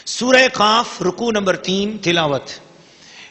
سورہ قاف رکوع نمبر 3 تلاوت.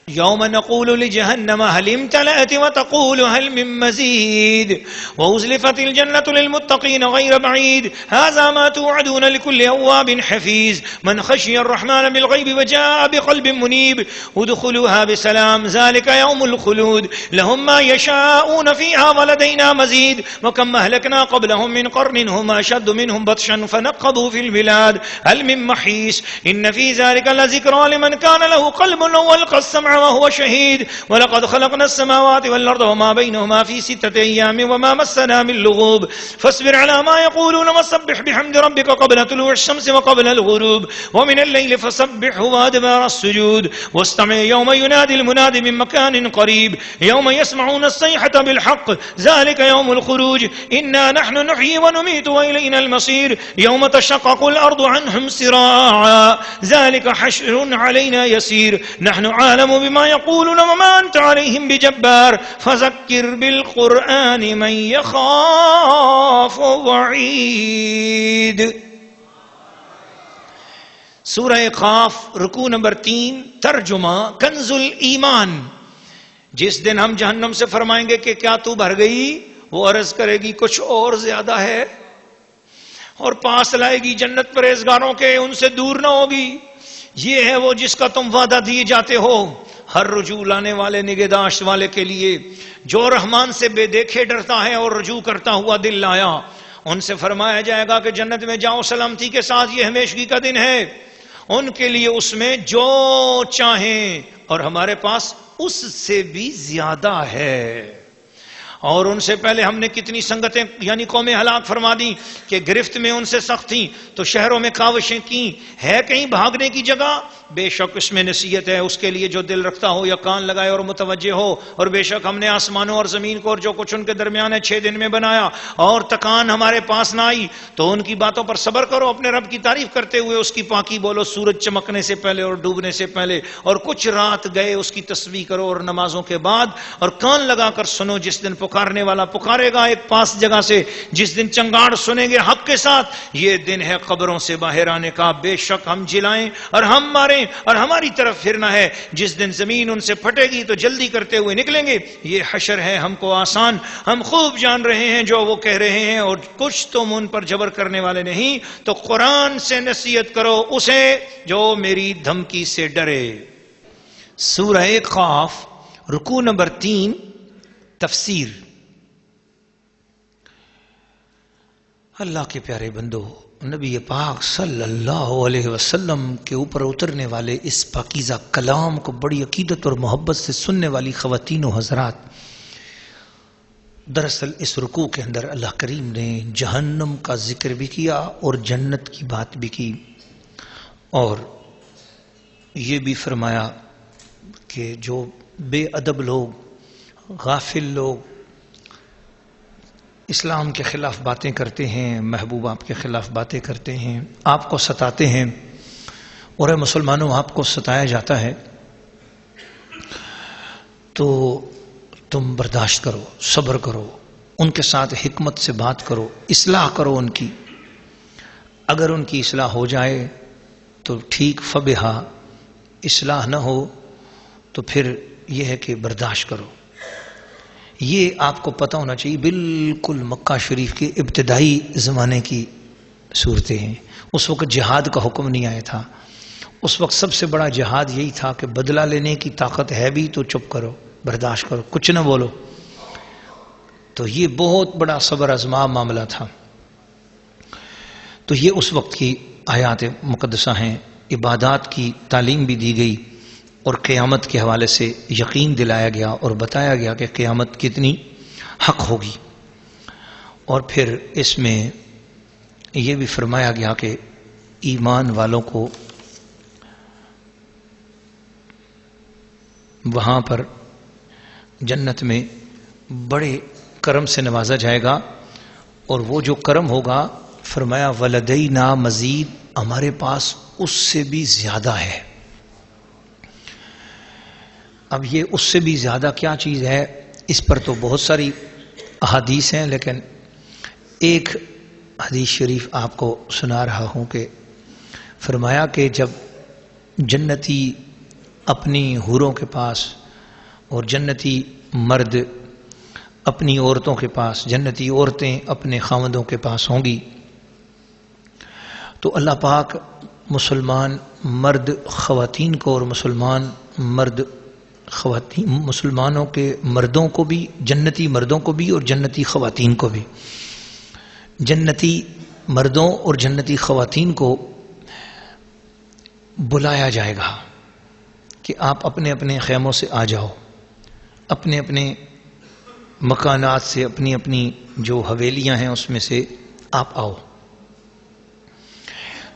يوم نقول لجهنم هل امتلأت وتقول هل من مزيد وأزلفت الجنة للمتقين غير بعيد هذا ما توعدون لكل أواب حفيظ من خشي الرحمن بالغيب وجاء بقلب منيب ادخلوها بسلام ذلك يوم الخلود لهم ما يشاءون فيها ولدينا مزيد وكم أهلكنا قبلهم من قرن هم أشد منهم بطشا فنقبوا في البلاد هل من محيص إن في ذلك لذكرى لمن كان له قلب أو ألقى السمع وهو شهيد ولقد خلقنا السماوات والأرض وما بينهما في 6 أيام وما مسنا من لغوب فاصبر على ما يقولون وسبح بحمد ربك قبل طلوع الشمس وقبل الغروب ومن الليل فسبحه وأدبار السجود واستمع يوم ينادي المناد من مكان قريب يوم يسمعون الصيحة بالحق ذلك يوم الخروج إنا نحن نحيي ونميت وإلينا المصير يوم تشقق الأرض عنهم سراعا ذلك حشر علينا يسير نحن عالم بما يقولون وما أنت عليهم بجبار فذكر بالقرآن من يخاف وعيد. سورہ قاف رکوع نمبر 3 ترجمہ کنز الایمان. جس دن ہم جہنم سے فرمائیں گے کہ کیا تو بھر گئی، وہ عرض کرے گی کچھ اور زیادہ ہے، اور پاس لائے گی جنت پرہیزگاروں کے، ان سے دور نہ ہوگی. یہ ہے وہ جس کا تم وعدہ دیے جاتے ہو، ہر رجوع لانے والے نگہداشت والے کے لیے. جو رحمان سے بے دیکھے ڈرتا ہے اور رجوع کرتا ہوا دل لایا، ان سے فرمایا جائے گا کہ جنت میں جاؤ سلامتی کے ساتھ، یہ ہمیشگی کا دن ہے. ان کے لیے اس میں جو چاہیں، اور ہمارے پاس اس سے بھی زیادہ ہے. اور ان سے پہلے ہم نے کتنی سنگتیں یعنی قومیں ہلاک فرما دی کہ گرفت میں ان سے سخت تھیں تو شہروں میں کاوشیں کی. ہے کہیں بھاگنے کی جگہ؟ بے شک اس میں نصیحت ہے اس کے لیے جو دل رکھتا ہو یا کان لگائے اور متوجہ ہو. اور بے شک ہم نے آسمانوں اور زمین کو اور جو کچھ ان کے درمیان ہے 6 دن میں بنایا، اور تکان ہمارے پاس نہ آئی. تو ان کی باتوں پر صبر کرو، اپنے رب کی تعریف کرتے ہوئے اس کی پاکی بولو سورج چمکنے سے پہلے اور ڈوبنے سے پہلے، اور کچھ رات گئے اس کی تسبیح کرو اور نمازوں کے بعد، اور کان لگا کر سنو جس دن پکارنے والا پکارے گا ایک پاس جگہ سے، جس دن چنگاڑ سنیں گے حق کے ساتھ. یہ دن ہے قبروں سے باہر آنے کا. بے شک ہم جلائیں اور ہم ماریں اور ہماری طرف پھرنا ہے. جس دن زمین ان سے پھٹے گی تو جلدی کرتے ہوئے نکلیں گے. یہ حشر ہے ہم کو آسان، ہم خوب جان رہے ہیں جو وہ کہہ رہے ہیں، اور کچھ تم ان پر جبر کرنے والے نہیں. تو قرآن سے نصیحت کرو اسے جو میری دھمکی سے ڈرے. سورہ قاف رکوع نمبر 3 تفسیر. اللہ کے پیارے بندو، نبی پاک صلی اللہ علیہ وسلم کے اوپر اترنے والے اس پاکیزہ کلام کو بڑی عقیدت اور محبت سے سننے والی خواتین و حضرات، دراصل اس رکوع کے اندر اللہ کریم نے جہنم کا ذکر بھی کیا اور جنت کی بات بھی کی، اور یہ بھی فرمایا کہ جو بے ادب لوگ، غافل لوگ اسلام کے خلاف باتیں کرتے ہیں، محبوب آپ کے خلاف باتیں کرتے ہیں، آپ کو ستاتے ہیں، اور اے مسلمانوں آپ کو ستایا جاتا ہے تو تم برداشت کرو، صبر کرو، ان کے ساتھ حکمت سے بات کرو، اصلاح کرو ان کی. اگر ان کی اصلاح ہو جائے تو ٹھیک، فبہا. اصلاح نہ ہو تو پھر یہ ہے کہ برداشت کرو. یہ آپ کو پتہ ہونا چاہیے بالکل مکہ شریف کے ابتدائی زمانے کی صورتیں ہیں. اس وقت جہاد کا حکم نہیں آیا تھا. اس وقت سب سے بڑا جہاد یہی تھا کہ بدلہ لینے کی طاقت ہے بھی تو چپ کرو، برداشت کرو، کچھ نہ بولو. تو یہ بہت بڑا صبر آزما معاملہ تھا. تو یہ اس وقت کی آیات مقدسہ ہیں. عبادات کی تعلیم بھی دی گئی اور قیامت کے حوالے سے یقین دلایا گیا اور بتایا گیا کہ قیامت کتنی حق ہوگی. اور پھر اس میں یہ بھی فرمایا گیا کہ ایمان والوں کو وہاں پر جنت میں بڑے کرم سے نوازا جائے گا، اور وہ جو کرم ہوگا فرمایا ولدینا مزید، ہمارے پاس اس سے بھی زیادہ ہے. اب یہ اس سے بھی زیادہ کیا چیز ہے، اس پر تو بہت ساری احادیث ہیں، لیکن ایک حدیث شریف آپ کو سنا رہا ہوں کہ فرمایا کہ جب جنتی اپنی حوروں کے پاس اور جنتی مرد اپنی عورتوں کے پاس، جنتی عورتیں اپنے خاوندوں کے پاس ہوں گی، تو اللہ پاک مسلمان مرد خواتین کو اور مسلمان مرد خواتین، مسلمانوں کے مردوں کو بھی، جنتی مردوں کو بھی اور جنتی خواتین کو بھی، جنتی مردوں اور جنتی خواتین کو بلایا جائے گا کہ آپ اپنے اپنے خیموں سے آ جاؤ، اپنے اپنے مکانات سے، اپنی اپنی جو حویلیاں ہیں اس میں سے آپ آؤ۔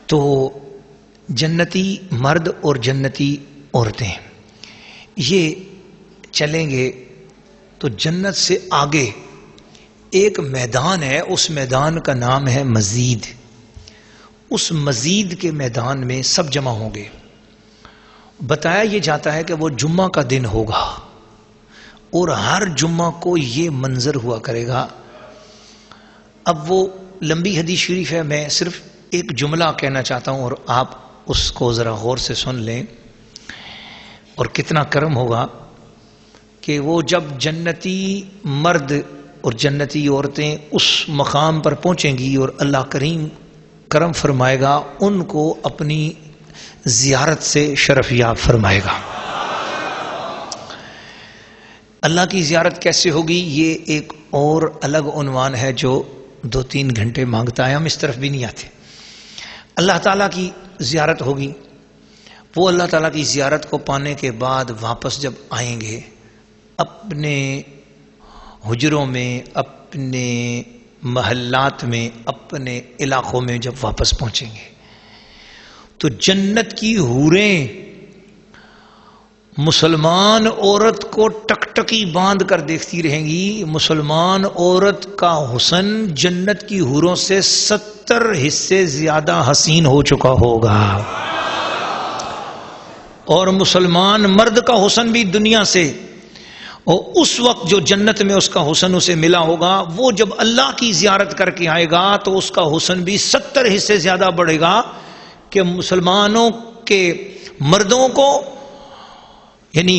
تو جنتی مرد اور جنتی عورتیں یہ چلیں گے تو جنت سے آگے ایک میدان ہے، اس میدان کا نام ہے مزید۔ اس مزید کے میدان میں سب جمع ہوں گے۔ بتایا یہ جاتا ہے کہ وہ جمعہ کا دن ہوگا اور ہر جمعہ کو یہ منظر ہوا کرے گا۔ اب وہ لمبی حدیث شریف ہے، میں صرف ایک جملہ کہنا چاہتا ہوں اور آپ اس کو ذرا غور سے سن لیں، اور کتنا کرم ہوگا کہ وہ جب جنتی مرد اور جنتی عورتیں اس مقام پر پہنچیں گی اور اللہ کریم کرم فرمائے گا، ان کو اپنی زیارت سے شرف یاب فرمائے گا۔ اللہ کی زیارت کیسے ہوگی یہ ایک اور الگ عنوان ہے جو 2-3 گھنٹے مانگتا ہے، ہم اس طرف بھی نہیں آتے۔ اللہ تعالیٰ کی زیارت ہوگی، وہ اللہ تعالیٰ کی زیارت کو پانے کے بعد واپس جب آئیں گے اپنے حجروں میں، اپنے محلات میں، اپنے علاقوں میں جب واپس پہنچیں گے تو جنت کی حوریں مسلمان عورت کو ٹکٹکی باندھ کر دیکھتی رہیں گی۔ مسلمان عورت کا حسن جنت کی حوروں سے 70 حصے زیادہ حسین ہو چکا ہوگا، اور مسلمان مرد کا حسن بھی دنیا سے، اور اس وقت جو جنت میں اس کا حسن اسے ملا ہوگا، وہ جب اللہ کی زیارت کر کے آئے گا تو اس کا حسن بھی 70 حصے زیادہ بڑھے گا کہ مسلمانوں کے مردوں کو، یعنی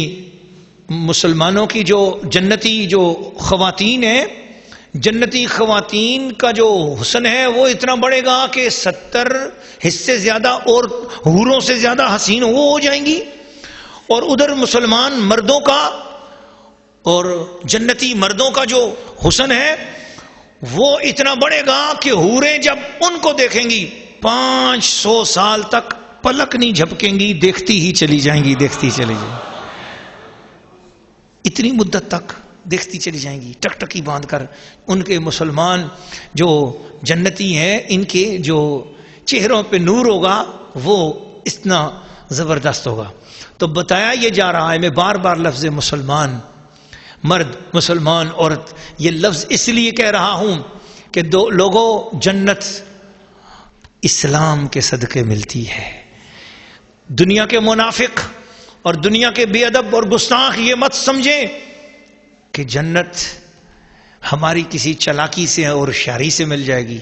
مسلمانوں کی جو جنتی جو خواتین ہیں، جنتی خواتین کا جو حسن ہے وہ اتنا بڑھے گا کہ 70 حصے زیادہ اور حوروں سے زیادہ حسین وہ ہو جائیں گی، اور ادھر مسلمان مردوں کا اور جنتی مردوں کا جو حسن ہے وہ اتنا بڑھے گا کہ حوریں جب ان کو دیکھیں گی 500 سال تک پلک نہیں جھپکیں گی، دیکھتی ہی چلی جائیں گی، دیکھتی چلی جائیں گی، اتنی مدت تک دیکھتی چلی جائیں گی ٹکٹکی باندھ کر۔ ان کے مسلمان جو جنتی ہیں ان کے جو چہروں پہ نور ہوگا وہ اتنا زبردست ہوگا۔ تو بتایا یہ جا رہا ہے، میں بار بار لفظ مسلمان مرد، مسلمان عورت یہ لفظ اس لیے کہہ رہا ہوں کہ دو لوگوں جنت اسلام کے صدقے ملتی ہے۔ دنیا کے منافق اور دنیا کے بے ادب اور گستاخ یہ مت سمجھیں کہ جنت ہماری کسی چلاکی سے اور ہوشیاری سے مل جائے گی۔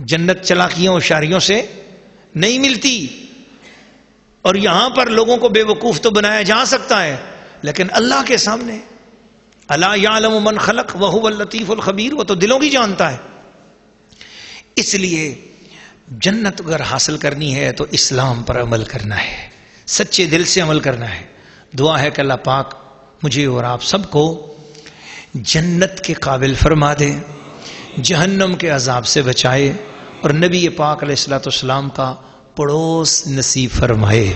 جنت چلاکیوں اور ہوشیاریوں سے نہیں ملتی، اور یہاں پر لوگوں کو بے وقوف تو بنایا جا سکتا ہے، لیکن اللہ کے سامنے الا یعلم من خلق وهو اللطیف الخبیر، وہ تو دلوں کی جانتا ہے۔ اس لیے جنت اگر حاصل کرنی ہے تو اسلام پر عمل کرنا ہے، سچے دل سے عمل کرنا ہے۔ دعا ہے کہ اللہ پاک مجھے اور آپ سب کو جنت کے قابل فرما دے، جہنم کے عذاب سے بچائے، اور نبی پاک علیہ الصلوۃ والسلام کا پڑوس نصیب فرمائے۔